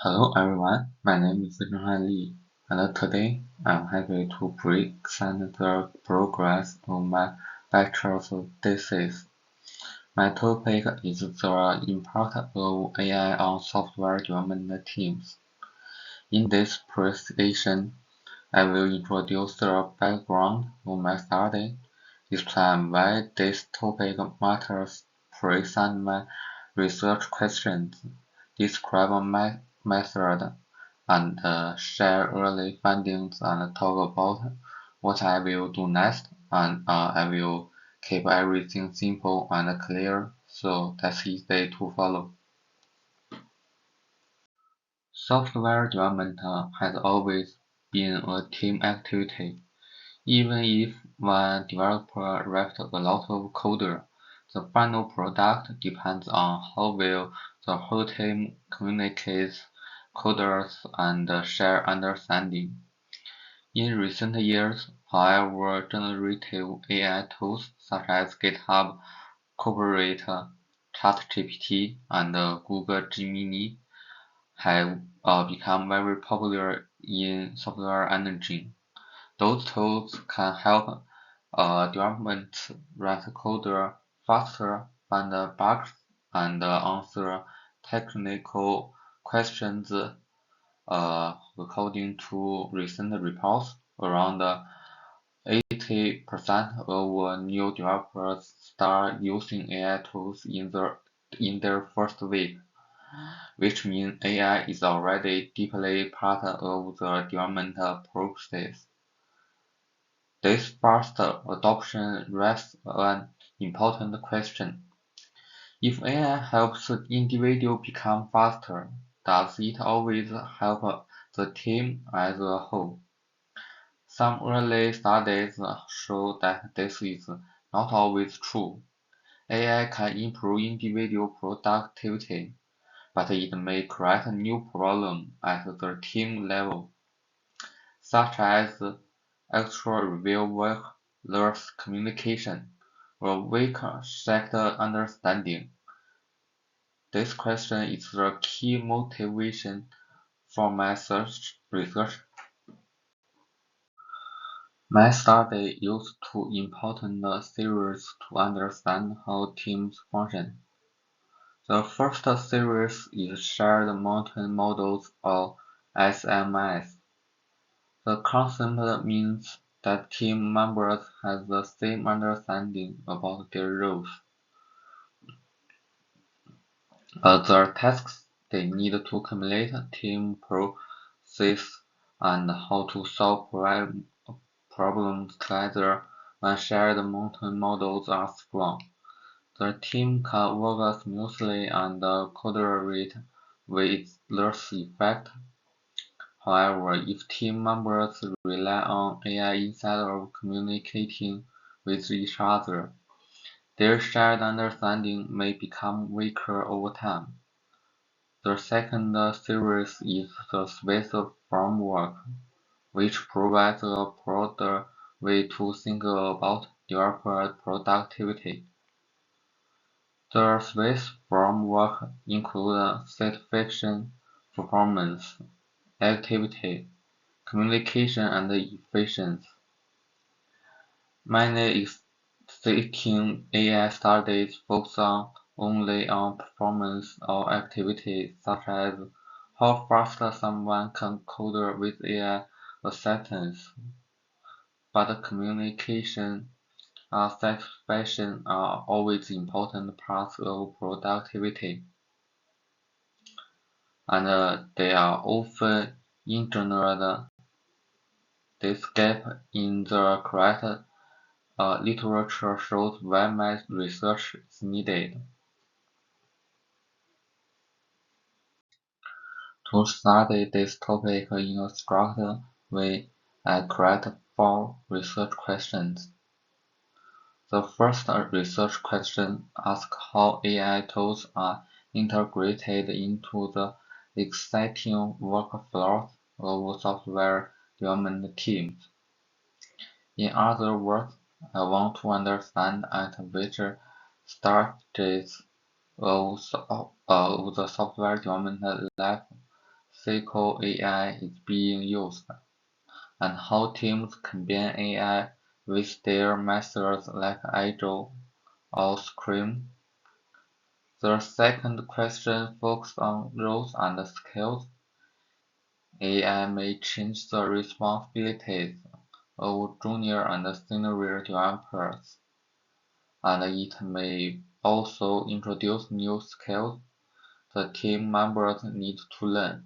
Hello everyone, my name is Zhenhan Li, and today I'm happy to present the progress of my bachelor's thesis. My topic is the impact of AI on software development teams. In this presentation, I will introduce the background of my study, explain why this topic matters, present my research questions, describe my method, and share early findings and talk about what I will do next. And I will keep everything simple and clear so that's easy to follow. Software development has always been a team activity. Even if one developer writes a lot of code, the final product depends on how well the whole team communicates, coders, and share understanding. In recent years, however, generative AI tools such as GitHub Copilot, ChatGPT, and Google Gemini have become very popular in software engineering. Those tools can help development write code faster, find bugs, and answer technical questions. According to recent reports, around 80% of new developers start using AI tools in their first week, which means AI is already deeply part of the development process. This fast adoption raises an important question: if AI helps individuals become faster, does it always help the team as a whole? Some early studies show that this is not always true. AI can improve individual productivity, but it may create new problems at the team level, such as extra review work, less communication, or weaker shared understanding. This question is the key motivation for my research. My study used two important theories to understand how teams function. The first series is Shared Mountain Models or SMS. The concept means that team members have the same understanding about their roles, the tasks they need to complete, team process, and how to solve problems together when shared mountain models are strong. The team can work smoothly and collaborate with less effect. However, if team members rely on AI instead of communicating with each other, their shared understanding may become weaker over time. The second series is the Swiss framework, which provides a broader way to think about developer productivity. The Swiss framework includes satisfaction, performance, activity, communication, and efficiency. Many existing AI studies focus only on performance or activity, such as how fast someone can code with AI assistance, but communication and satisfaction are always important parts of productivity, and they are often ignored. This gap in the correct literature shows why my research is needed. To study this topic in a structured way, I created four research questions. The first research question asks how AI tools are integrated into the exciting workflows of software development teams. In other words, I want to understand at which stages of the software development life physical AI is being used, and how teams combine AI with their methods like Agile or Scrum. The second question focuses on roles and skills. AI may change the responsibilities of junior and senior developers, and it may also introduce new skills the team members need to learn.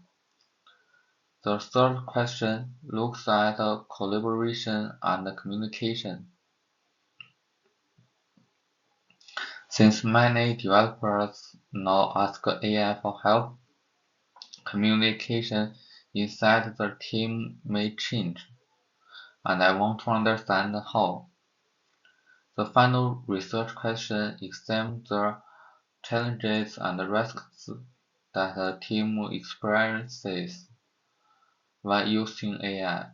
The third question looks at collaboration and communication. Since many developers now ask AI for help, communication inside the team may change, and I want to understand how. The final research question examines the challenges and risks that a team experiences when using AI.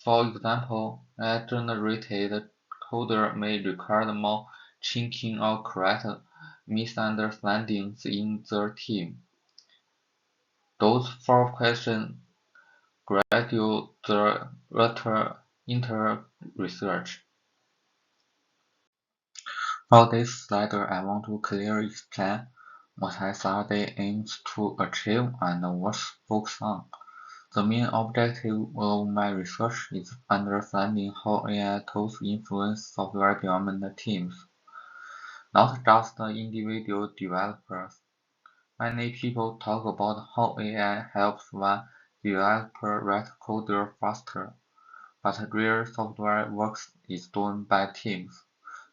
For example, AI-generated code may require more checking or correct misunderstandings in the team. Those four questions graduate the inter research. For this slide, I want to clearly explain what I study aims to achieve and what's focused on. The main objective of my research is understanding how AI tools influence software development teams, not just the individual developers. Many people talk about how AI helps one developer write code faster, but real software work is done by teams.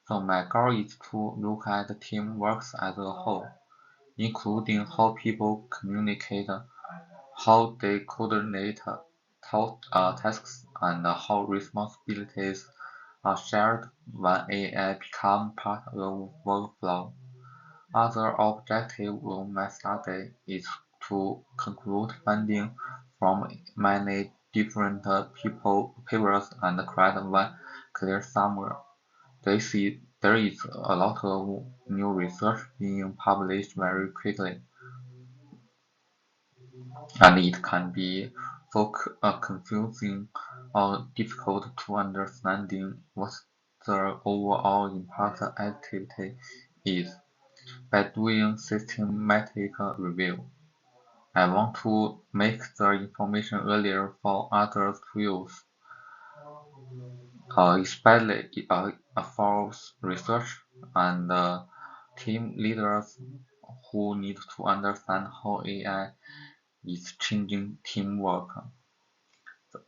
So my goal is to look at teamwork as a whole, including how people communicate, how they coordinate tasks, and how responsibilities are shared when AI becomes part of workflow. Other objective of my study is to conclude findings from many different papers and create one clear summary. There is a lot of new research being published very quickly, and it can be so confusing or difficult to understanding what the overall impact activity is. By doing systematic review, I want to make the information easier for others to use, especially for research and team leaders who need to understand how AI is changing teamwork.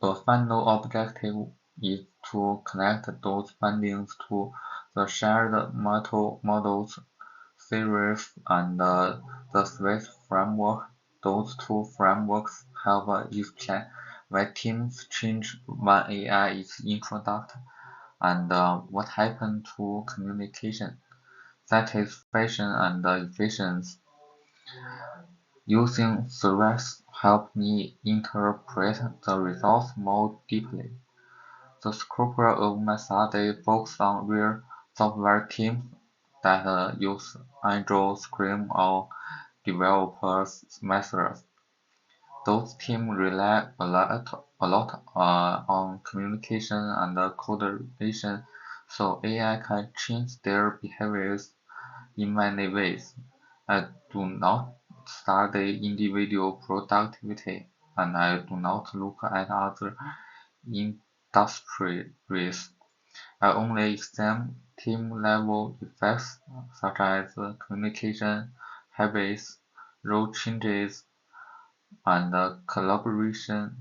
A final objective is to connect those findings to the shared models series and the Swiss framework. Those two frameworks help explain why teams change when AI is introduced and what happens to communication, satisfaction, and efficiency. Using theories help me interpret the results more deeply. The scope of my study focuses on real software teams that use Agile, Scrum, or developers methods. Those teams rely a lot on communication and coordination, so AI can change their behaviors in many ways. I do not study individual productivity, and I do not look at other industries. I only examine team-level effects such as communication habits, role changes, and collaboration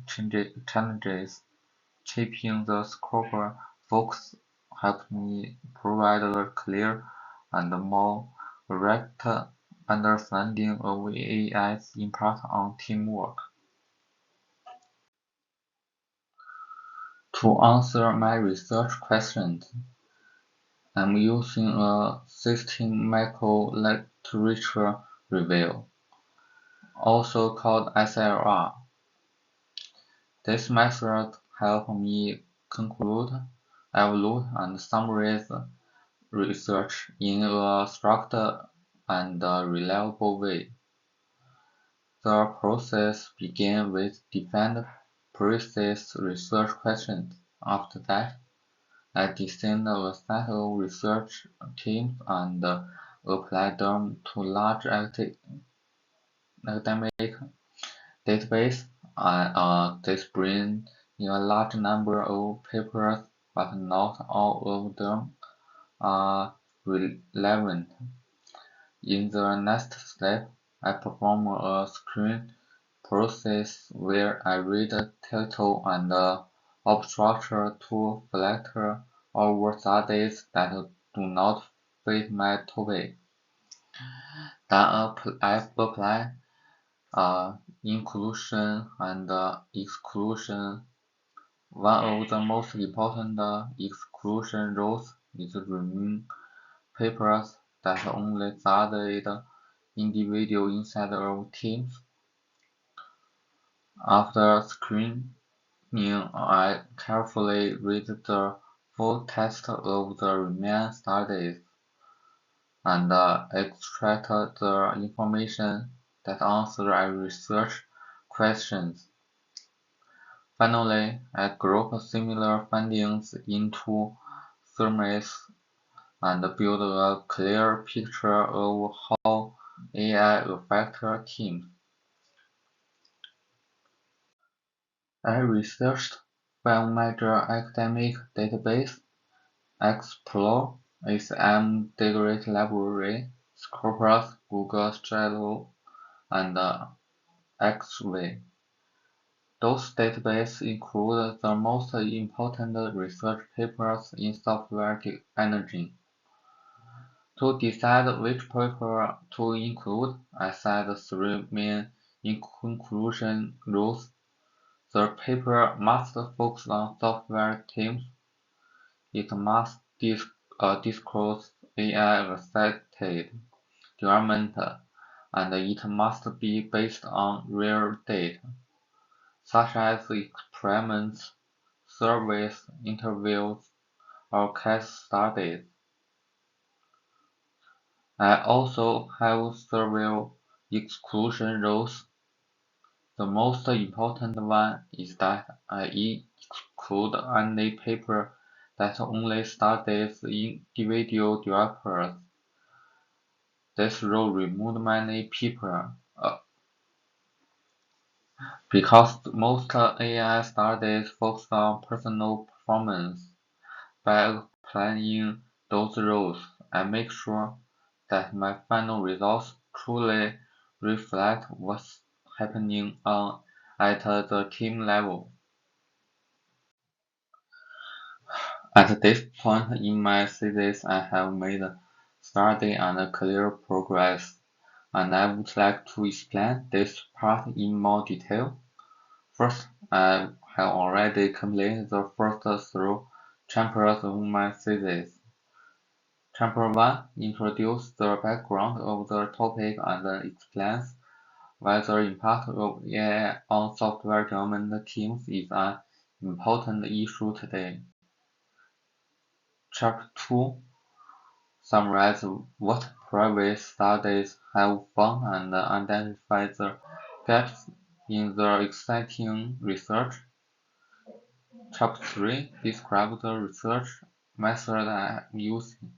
challenges. Keeping the scope focused helps me provide a clear and more direct understanding of AI's impact on teamwork. To answer my research questions, I'm using a systematic literature review, also called SLR. This method helps me conclude, evaluate, and summarize research in a structured and reliable way. The process began with defined precise research questions. After that, I designed a set of research teams and applied them to large academic databases. This brings in a large number of papers, but not all of them are relevant. In the next step, I perform a screen process where I read the title and the structure to filter over studies that do not fit my topic. Then I apply inclusion and exclusion. One of the most important exclusion rules is removing papers that only studied individual inside of teams. After screening, I carefully read the full text of the remaining studies and extract the information that answers our research questions. Finally, I group similar findings into summaries and build a clear picture of how AI affects teams. I researched five major academic databases: Explore, ACM Degree Library, Scopus, Google Scholar, and X-ray. Those databases include the most important research papers in software engineering. To decide which paper to include, I set three main inclusion rules. The paper must focus on software teams. It must disclose AI-assisted development, and it must be based on real data, such as experiments, surveys, interviews, or case studies. I also have several exclusion rules. The most important one is that I exclude any paper that only studies individual developers. This rule removed many people because most AI studies focus on personal performance. By applying those rules, I make sure that my final results truly reflect what's happening at the team level. At this point in my thesis, I have made steady and clear progress, and I would like to explain this part in more detail. First, I have already completed the first three chapters of my thesis. Chapter 1 introduces the background of the topic and explains why the impact of AI on software development teams is an important issue today. Chapter 2 summarizes what previous studies have found and identifies the gaps in the existing research. Chapter 3 describes the research method I am using,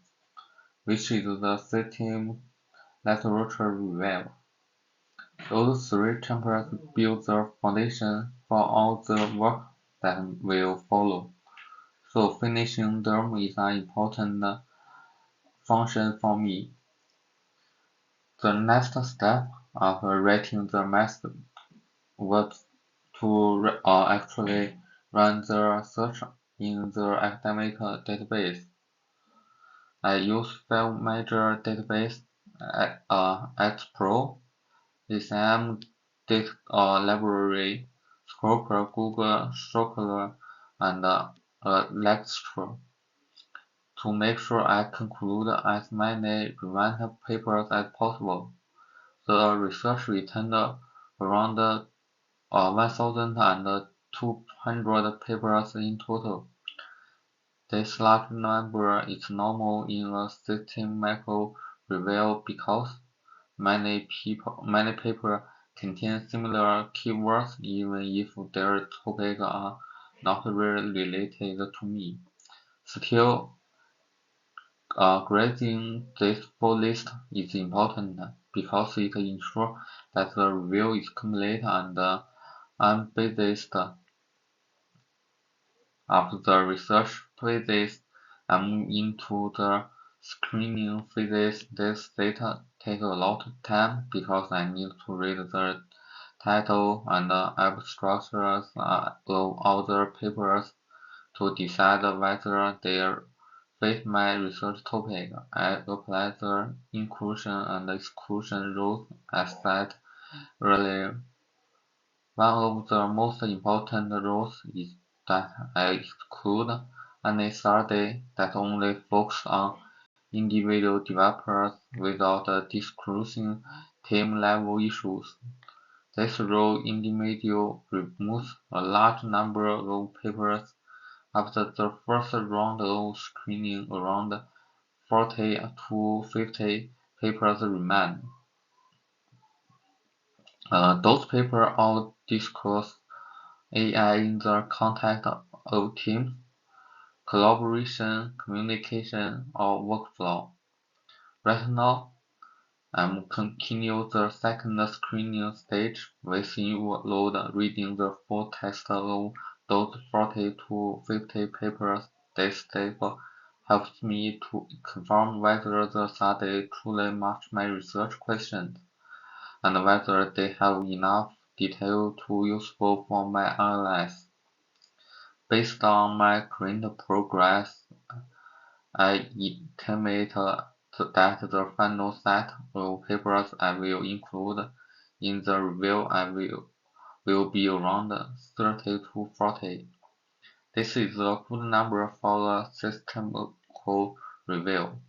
which is the system literature review. Those three chapters build the foundation for all the work that will follow, so finishing them is an important function for me. The next step after writing the method was to actually run the search in the academic database. I use five major databases: Xpro, ACM Library, Scopus, Google Scholar, and Lecture, to make sure I conclude as many relevant papers as possible. The research returned around 1,200 papers in total. This large number is normal in a systematic review because many papers contain similar keywords even if their topics are not really related to me. Still, grading this full list is important because it ensures that the review is complete and unbiased. After the research phases, I move into the screening phases. This data take a lot of time because I need to read the title and abstracts of other papers to decide whether they fit my research topic. I apply the inclusion and exclusion rules as said earlier. One of the most important rules is that I exclude any study that only focuses on individual developers without discussing team-level issues. This rule immediately removes a large number of papers. After the first round of screening, around 40 to 50 papers remain. Those papers all discuss AI in the context of teams, collaboration, communication, or workflow. Right now, I'm continuing the second screening stage, which involves reading the full text of those 40 to 50 papers. This step helps me to confirm whether the study truly match my research questions and whether they have enough detail to useful for my analysis. Based on my current progress, I estimate that the final set of papers I will include in the review will be around 30 to 40. This is a good number for a systematical review,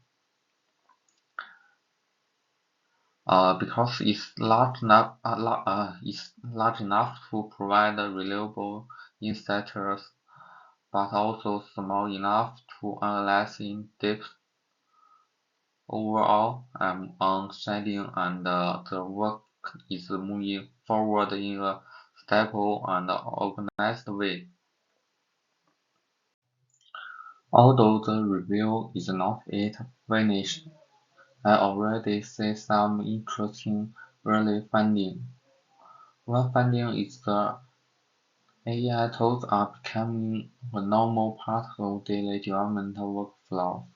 because it's large enough to provide reliable insights, but also small enough to analyze in depth. Overall, I'm understanding and the work is moving forward in a stable and organized way. Although the review is not yet finished, I already see some interesting early findings. One finding is that AI tools are becoming a normal part of daily development workflows.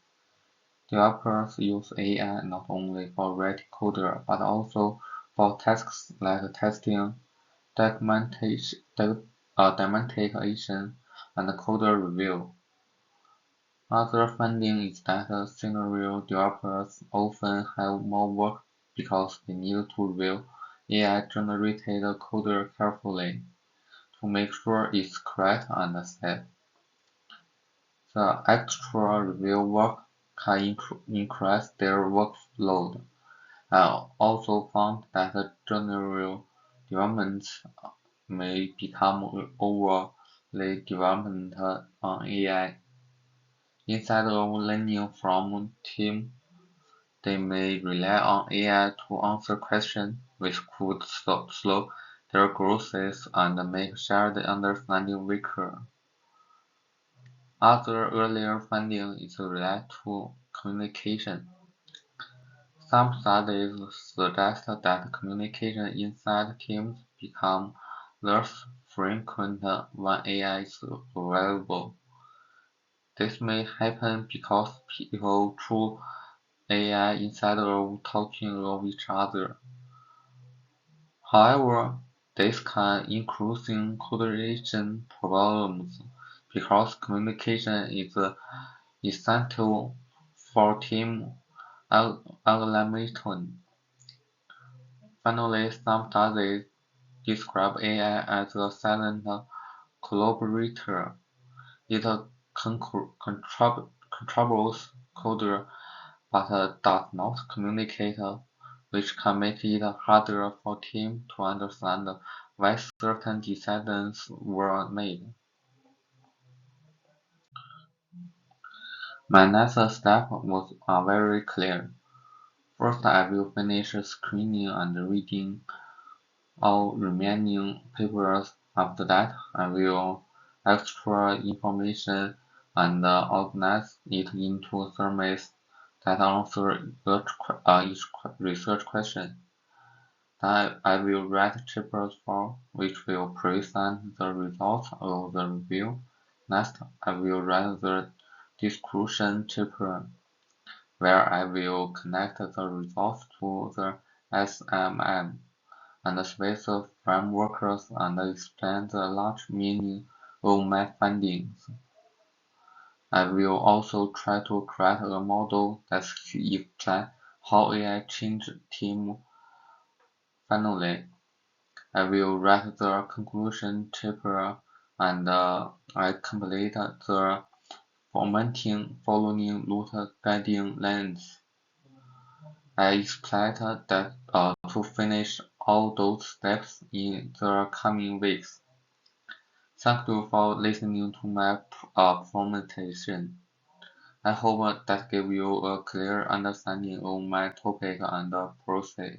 Developers use AI not only for writing code but also for tasks like testing, documentation, and code review. Another finding is that scenario developers often have more work because they need to review AI-generated code carefully to make sure it's correct and safe. The extra review work can increase their workload. I also found that general development may become overly dependent on AI. Instead of learning from team, they may rely on AI to answer questions, which could slow their growth and make shared understanding weaker. Other earlier finding is related to communication. Some studies suggest that communication inside teams becomes less frequent when AI is available. This may happen because people choose AI instead of talking of each other. However, this can increase collaboration problems because communication is essential for team alignment. Finally, some studies describe AI as a silent collaborator. It contributes code but does not communicate, which can make it harder for teams to understand why certain decisions were made. My next step was very clear. First, I will finish screening and reading All remaining papers after that, I will extract information and organize it into summaries that answer each research question. Then I will write chapters 4, which will present the results of the review. Next, I will write the discussion chapter, where I will connect the results to the SMM and specific frameworks and explain the large meaning of my findings. I will also try to create a model that explains how AI changed team. Finally, I will write the conclusion chapter and I complete the formatting following route guiding lines. I expect that to finish all those steps in the coming weeks. Thank you for listening to my presentation. I hope that gave you a clear understanding of my topic and process.